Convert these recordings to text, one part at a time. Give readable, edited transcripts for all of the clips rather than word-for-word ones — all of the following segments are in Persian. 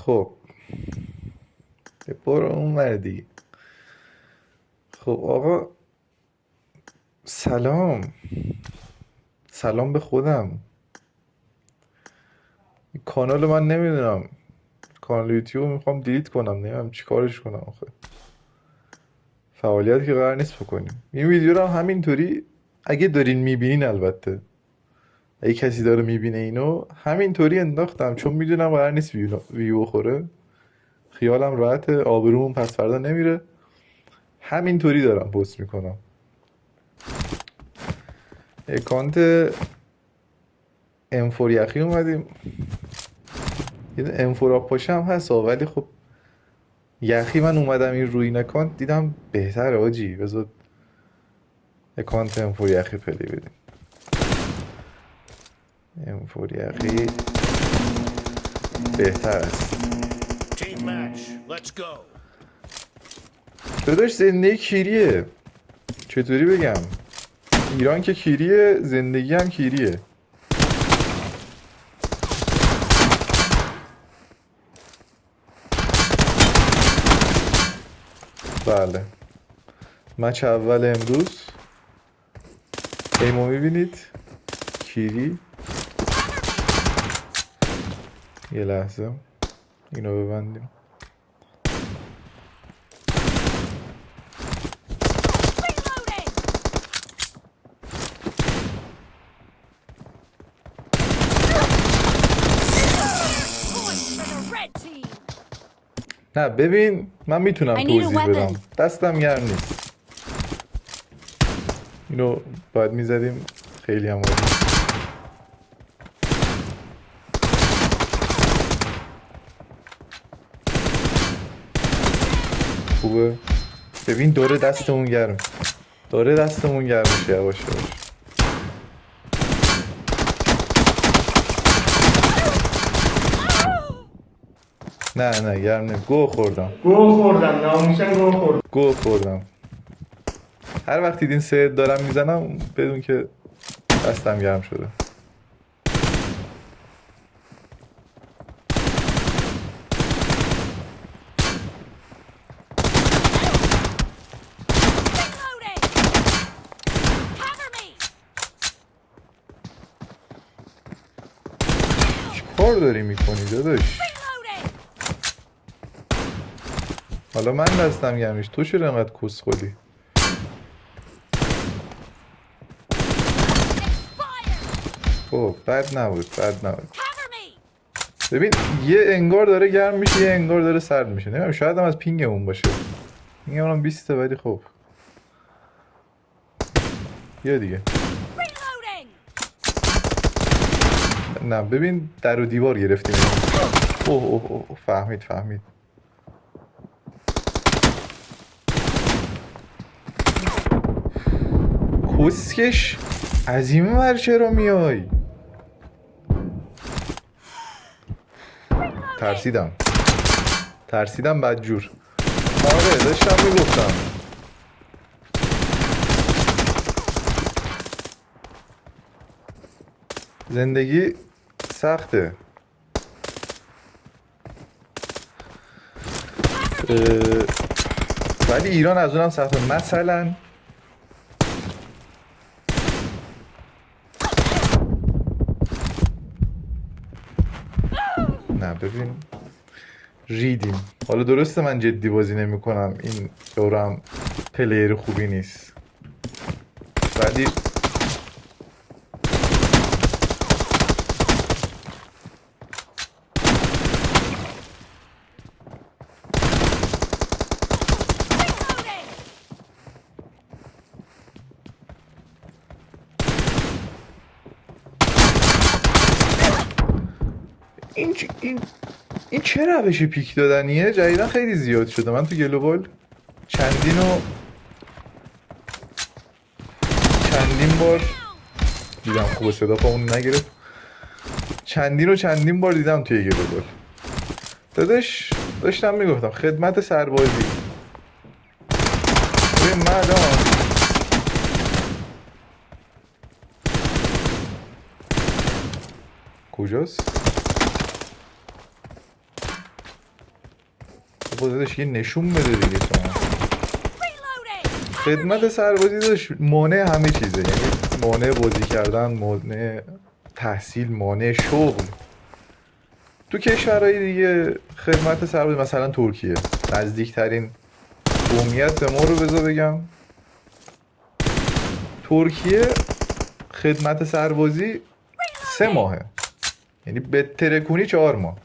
خب برو اون وردی. خب آقا، سلام. سلام به خودم. کانال من نمیدونم، کانال یوتیوب میخوام دیلیت کنم، نمیدونم چی کارش کنم آخه. فعالیتی که قرار نیست بکنیم. این ویدیو رو هم همینطوری اگه دارین میبینین، البته اگه کسی داره میبینه اینو، همینطوری انداختم چون میدونم قرار نیست ویو بخوره. خیالم راحته، آبرومون پس فردا نمیره. همینطوری دارم پست میکنم. اکانت M4 یخی اومدیم. یه M4 آپاشه هم هست ولی خب یخی من اومدم این روی این اکانت دیدم بهتره آجی، بذار اکانت M4 یخی پلی بدیم. M4 یخی بهتر است. داداش زندگی کیریه، چطوری بگم، ایران که کیریه، زندگی هم کیریه. بله، مچ اول امروز ایمو میبینید کیری. یه لحظه اینو ببندیم. نه ببین، من میتونم توضیح بدم، دستم گرم نیست. اینو باید میزدیم خیلی هم عالی. خوبه. ببین داره دستمون گرم، داره دستمون گرم میشه یواش یواش. نه گرم نمی. گو خوردم گو خوردم. هر وقت دیدین سه دارم میزنم بدون که دستم گرم شده. چیکار داری میکنی داداش؟ حالا من دستم گرمش، تو چرا انقدر کس خودی؟ خب بد نبود. ببین یه انگار داره گرم میشه، یه انگار داره سرد میشه. نمیدونم، شاید هم از پینگمون باشه. میگم الان 20 ولی خب یه دیگه. نه ببین در و دیوار گرفتیم. اوه فهمید. کسکش از این ور چرا میای؟ ترسیدم بدجور. آره داشتم میگفتم. زندگی سخته. ولی ایران از اونم سخته. مثلا نه ببین ریدیم. حالا درسته من جدی بازی نمی کنم، این دورم پلیر خوبی نیست، ولی این چه روش پیک دادنیه؟ جدیدن خیلی زیاد شده. من تو گلوبال چندین بار دیدم. خوبه صدا پا اون نگرفت. چندین بار دیدم توی گلوبال. داداش داشتم میگفتم خدمت سربازی. ببین مردم کجاست؟ بابا داداش یه نشون بده دیگه تو هم. Reloading! خدمت سربازی داداش مانع همه چیزه، یعنی مانع بازی کردن، مانع تحصیل، مانع شغل. تو کشورهای دیگه خدمت سربازی مثلا ترکیه نزدیکترین قومیت به ما رو بذار بگم، ترکیه خدمت سربازی 3 ماهه، یعنی به ترکونی 4 ماه.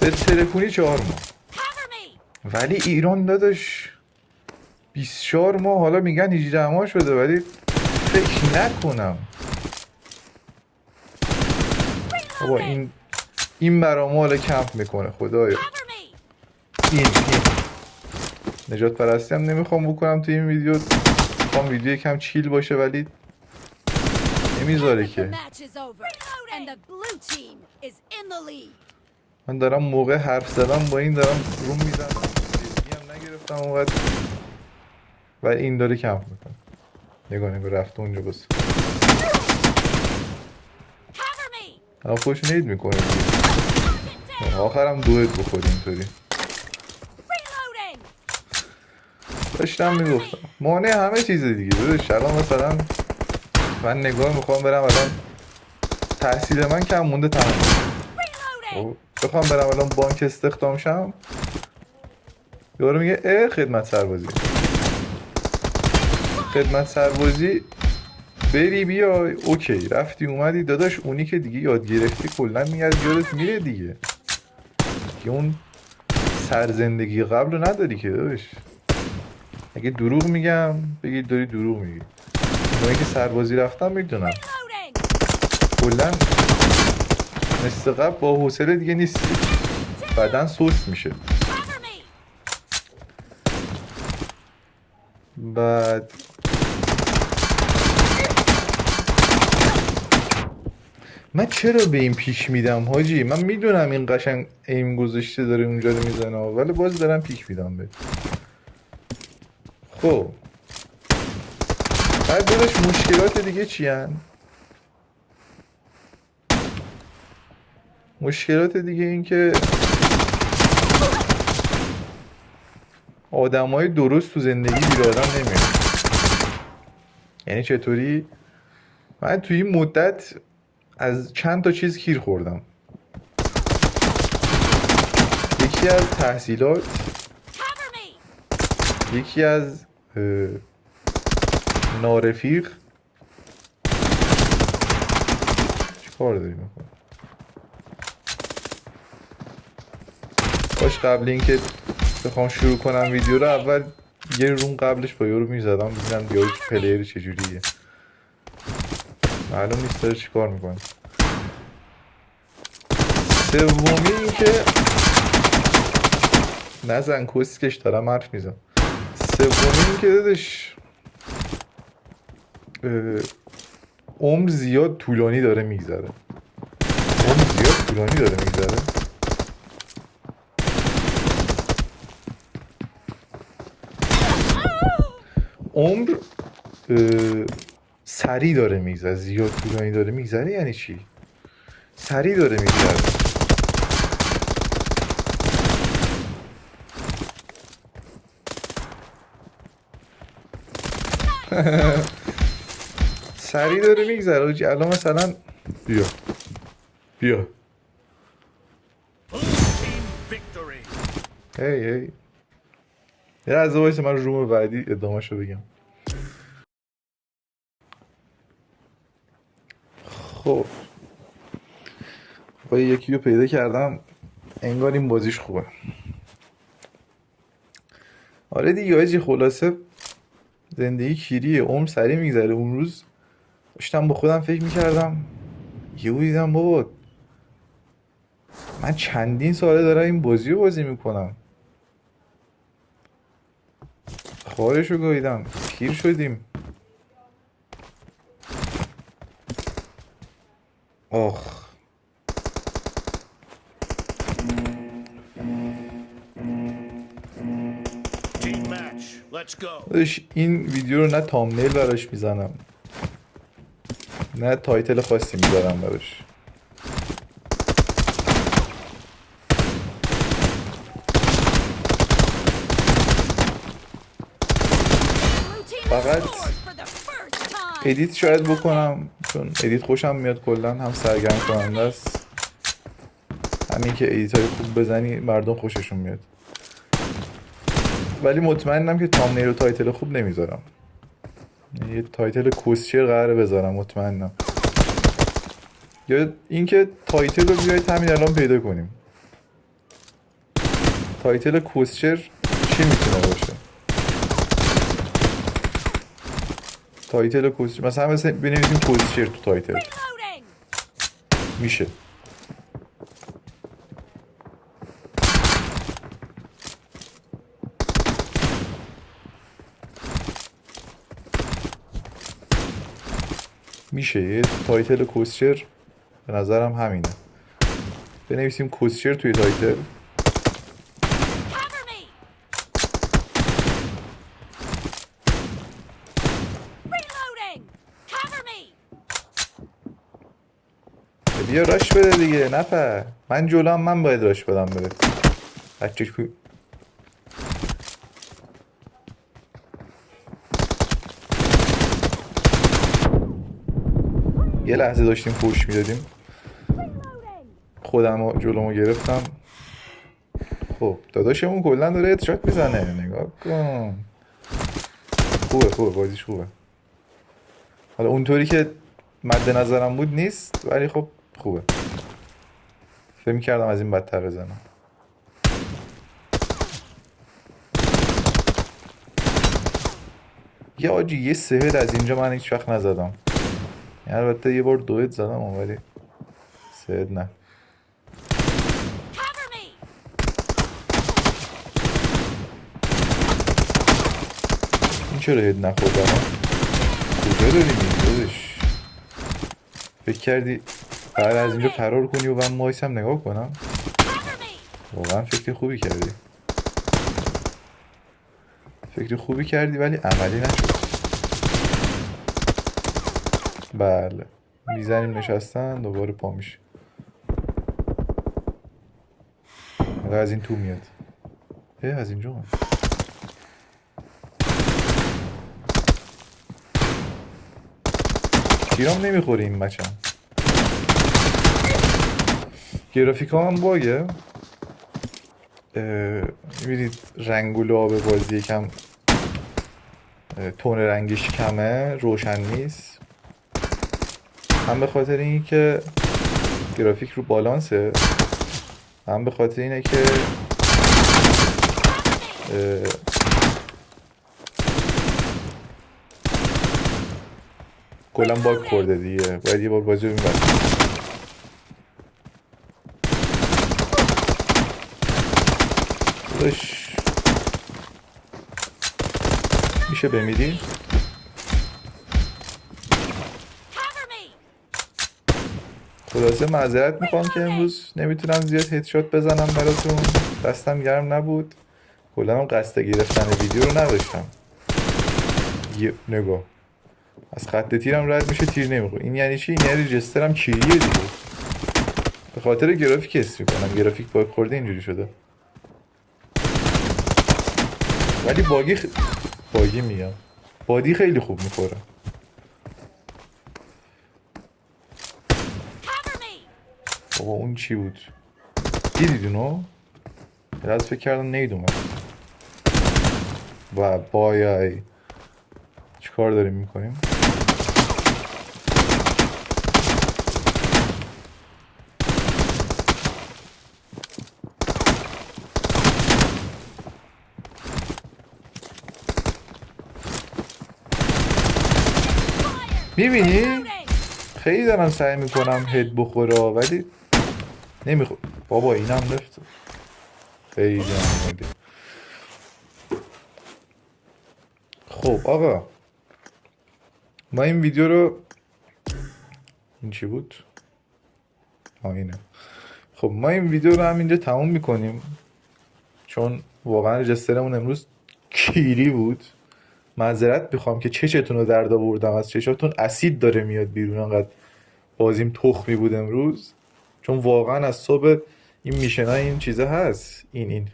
به ترکونی 4 ماه. Cover me! ولی ایران داداش 24 ماه، حالا میگن 18 ماه شده ولی فکر نکنم. بابا این برا ما حالا کمپ میکنه خدایا. Cover me! این نجات پرستی هم نمیخوام بکنم تو این ویدیو، میخوام ویدیو یکم چیل باشه ولی نمیذاره The که. match is over, and the blue team is in the lead. من دارم موقع حرف زدم با این دارم روم میزنم، جدی هم نگرفتم اونقدر و این داره کمپ میکنه. نگاه رفته اونجا بس Cover me! الان خوش نید میکنه دیگه. آخرم دوید بخوری اینطوری. Reloading! داشتم میگفتم مانع همه چیز دیگه داداش. الان مثلا من نگاه میخوام برم الان تحصیل من کم مونده تمام، Reloading! بخوام برم الان بانک استخدام شم، یارو میگه اه خدمت سربازی. خدمت سربازی بری بیای اوکی رفتی اومدی داداش، اونی که دیگه یاد گرفتی کلا میاد یادت میره دیگه که اون سرزندگی قبل رو نداری که داداش. اگه دروغ میگم بگید داری دروغ میگی، اونایی که سربازی رفتن میدونم Reloading! کلا مثل قبل با حوصله دیگه نیستی، بدن سست میشه. Cover me! بعد من چرا به این پیش میدم حاجی؟ من میدونم این قشنگ ایم گذاشته داره اونجا رو میزنه ولی باز دارم پیک میدم به. خب بعد داداش مشکلات دیگه چی هن؟ مشکلات دیگه این که آدمای درست تو زندگی گیر آدم نمیاد. یعنی چطوری؟ من توی این مدت از چند تا چیز گیر خوردم. یکی از تحصیلات، Cover me! یکی از نارفیق. چی کار داری میکنی؟ باش قبل اینکه بخوام شروع کنم ویدیو رو اول یه روم قبلش با یارو میزدم ببینم دیالوگ پلیر چجوریه. معلوم نیست داره چی کار میکنه. سومی این که نزن کسکش دارم حرف میزن. سومی این که دادش عمر زیاد طولانی داره میگذره. عمر زیاد طولانی داره میگذره. عمر سریع داره میگذره. زیاد طولانی داره میگذره یعنی چی؟ سریع داره میگذره. سریع داره میگذره. الان مثلا بیا بیا هی یه لحظه وایسه من روم بعدی ادامه‌شو بگم. خب یکی رو پیدا کردم انگار این بازیش خوبه. آره دیگه حاجی خلاصه زندگی کیریه، عمر سریع میگذره. اون روز داشتم با خودم فکر میکردم یهو دیدم بابا من چندین ساله دارم این بازی رو بازی میکنم، خارشو گاهیدم، پیر شدیم. آخ داداش این ویدیو رو نه تامنیل براش میزنم نه تایتل خاصی میذارم براش. Blue team has فقط scored for the first time. ادیت شاید بکنم، چون ادیت خوشم میاد کلا، هم سرگرم کننده است، همین که ادیت های خوب بزنی مردم خوششون میاد. ولی مطمئنم که تامنیل و تایتل خوب نمیذارم، یه تایتل کوسچر قراره بذارم مطمئنم. یا اینکه تایتل رو بیاید همین الان پیدا کنیم. تایتل کوسچر چی میتونه باشه؟ تایتل کوسچر مثلا بنویسیم کوسچر تو تایتل Reloading. میشه. میشه یه تایتل کوسچر به نظرم همینه. بنویسیم کوسچر توی تایتل. Cover me. Reloading. Cover me. بیا راش بده دیگه، نپر. من جلوم، من باید راش بدم بره. بچه کو یه لحظه داشتیم فوش میدادیم، خودم جلومو گرفتم. خب داداشمون کلا داره هدشات میزنه، نگاه کن. خوبه بازیش خوبه. حالا اونطوری که مد نظرم بود نیست، ولی خب خوبه. فکر می‌کردم از این بدتر بزنم. یه آجی یه سهد از اینجا من هیچ وقت نزدم. یعنی البته یه بار دوید زدم ولی سهد نه. Cover me. این چرا هد نخوردم؟ کجا داری میدادش؟ فکر کردی بعد از اینجا فرار کنی و من مایسم نگاه کنم؟ Cover me. واقعا فکر خوبی کردی. فکر خوبی کردی ولی عملی نشد. بله میزنیم نشستن دوباره پا میشه. از این تو میاد. از اینجا هم. تیرام نمیخوره این مچم. گرافیکا هم باگه. میبینید رنگ و لعاب بازی یکم تون رنگش کمه، روشن نیست. هم به خاطر اینه که گرافیک رو بالانسه، هم به خاطر اینه که کلا باگ خورده دیگه. باید یه بار بازی رو میبرم. میشه بمیری؟ Cover me. خلاصه معذرت میخوام که امروز نمیتونم زیاد هدشات بزنم براتون، دستم گرم نبود. کلا هم قصد گرفتن ویدیو رو نداشتم. یه نگاه از خط تیرم رد میشه، تیر نمیخوره. این یعنی چی؟ این یعنی رجسترم کیریه دیگه. به خاطر گرافیک حس میکنم گرافیک باگ خورده اینجوری شده. ولی باگی میگم بادی خیلی خوب میخوره. Cover me. بابا اون چی بود؟ دیدید اونو؟ از فکر کردم نید اومد. و بایای چی کار داریم میکنیم؟ میبینی؟ Reloading. خیلی دارم سعی میکنم هد بخوره ولی نمیخوره. بابا اینم لفت. خیلی هم اومده. خب آقا ما این ویدیو رو، این چی بود؟ اینه. خب ما این ویدیو رو هم اینجا تموم میکنیم، چون واقعا رجسترمون امروز کیری بود. معذرت میخوام که چشتون رو درد آوردم، از چشاتون اسید داره میاد بیرون، انقدر بازیم تخمی بود امروز. چون واقعا از صبح این میشنای این چیزه هست، این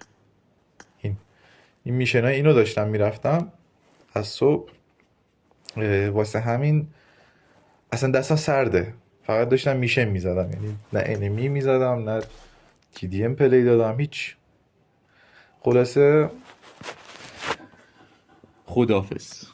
این میشنای اینو داشتم میرفتم از صبح. واسه همین اصلا دستم سرده، فقط داشتم میشن میزدم، یعنی نه انمی میزدم نه تی دی ام پلی دادم، هیچ. خلاصه خدافظ.